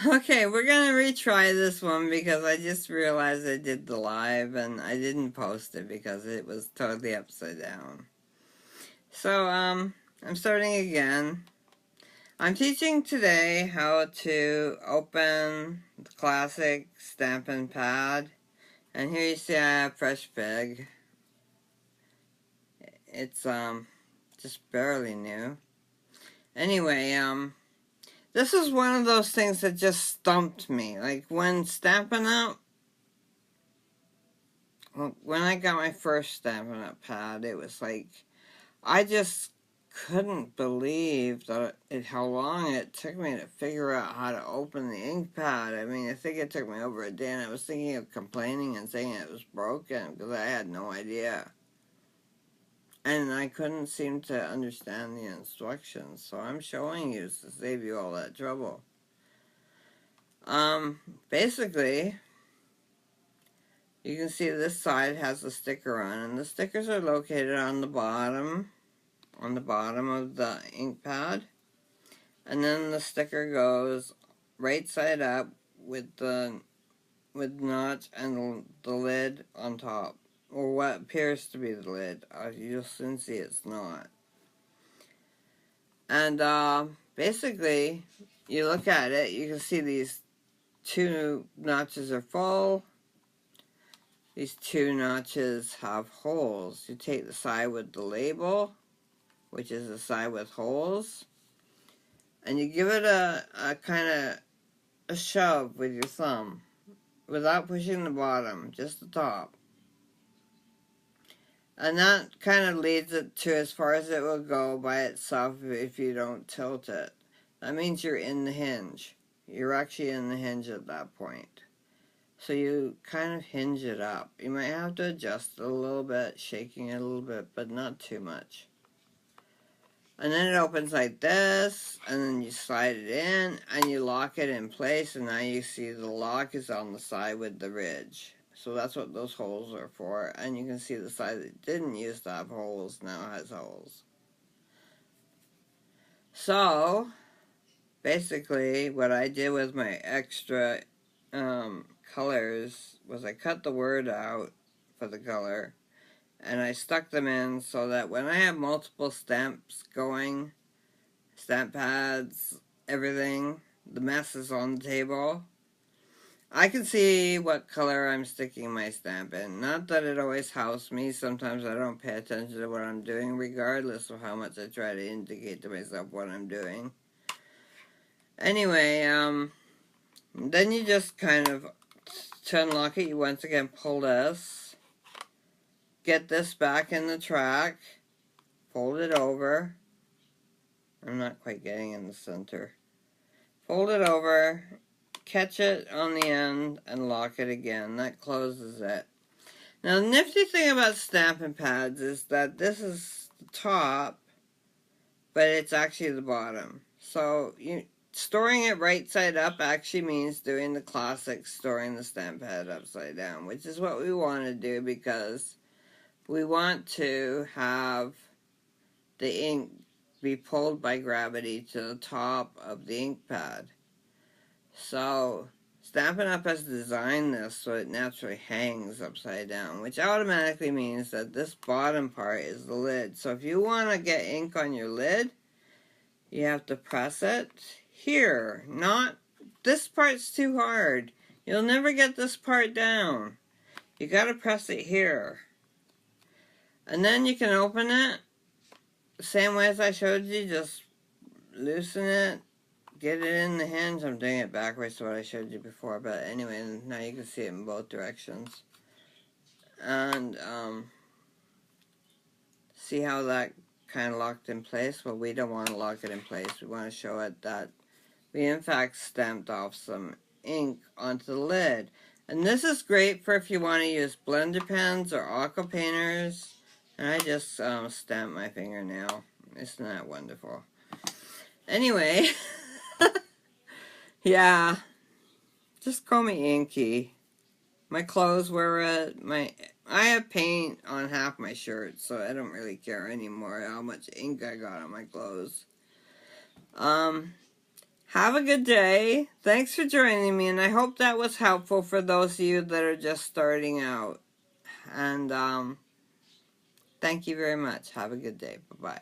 Okay, we're gonna retry this one because I just realized I did the live and I didn't post it because it was totally upside down. So, I'm starting again. I'm teaching today how to open the classic Stampin' Pad. And here you see I have Fresh Pig. It's, just barely new. Anyway, this is one of those things that just stumped me. Like, when Stampin' Up, when I got my first Stampin' Up pad, it was like, I just couldn't believe how long it took me to figure out how to open the ink pad. I mean, I think it took me over a day, and I was thinking of complaining and saying it was broken because I had no idea. And I couldn't seem to understand the instructions, so I'm showing you to save you all that trouble. Basically, you can see this side has a sticker on, and the stickers are located on the bottom of the ink pad. And then the sticker goes right side up with notch and the lid on top, or what appears to be the lid. You'll soon see it's not. And basically, you look at it, you can see these two notches are full. These two notches have holes. You take the side with the label, which is the side with holes, and you give it a kind of a shove with your thumb without pushing the bottom, just the top. And that kind of leads it to as far as it will go by itself if you don't tilt it. That means you're in the hinge. You're actually in the hinge at that point. So you kind of hinge it up. You might have to adjust it a little bit, shaking it a little bit, but not too much. And then it opens like this, and then you slide it in, and you lock it in place, and now you see the lock is on the side with the ridge. So that's what those holes are for, and you can see the side that didn't used to have holes now has holes. So, basically, what I did with my extra colors was I cut the word out for the color, and I stuck them in so that when I have multiple stamps going, stamp pads, everything, the mess is on the table, I can see what color I'm sticking my stamp in. Not that it always helps me. Sometimes I don't pay attention to what I'm doing, regardless of how much I try to indicate to myself what I'm doing. Anyway, then you just kind of, to unlock it, you once again pull this, get this back in the track, fold it over. I'm not quite getting in the center. Fold it over, catch it on the end, and lock it again. That closes it. Now, the nifty thing about Stampin' Pads is that this is the top, but it's actually the bottom. So, storing it right side up actually means doing the classic storing the stamp pad upside down, which is what we want to do because we want to have the ink be pulled by gravity to the top of the ink pad. So, Stampin' Up! Has designed this so it naturally hangs upside down, which automatically means that this bottom part is the lid. So if you want to get ink on your lid, you have to press it here. Not, this part's too hard. You'll never get this part down. You gotta press it here. And then you can open it the same way as I showed you, just loosen it, get it in the hinge. I'm doing it backwards to what I showed you before, but anyway, now you can see it in both directions. And see how that kind of locked in place? Well, we don't want to lock it in place. We want to show it that we in fact stamped off some ink onto the lid. And this is great for if you want to use blender pens or aqua painters. And I just stamped my fingernail. Isn't that wonderful? Anyway, yeah, just call me Inky. My clothes were I have paint on half my shirt, so I don't really care anymore how much ink I got on my clothes. Have a good day. Thanks for joining me, and I hope that was helpful for those of you that are just starting out. And thank you very much. Have a good day. Bye-bye.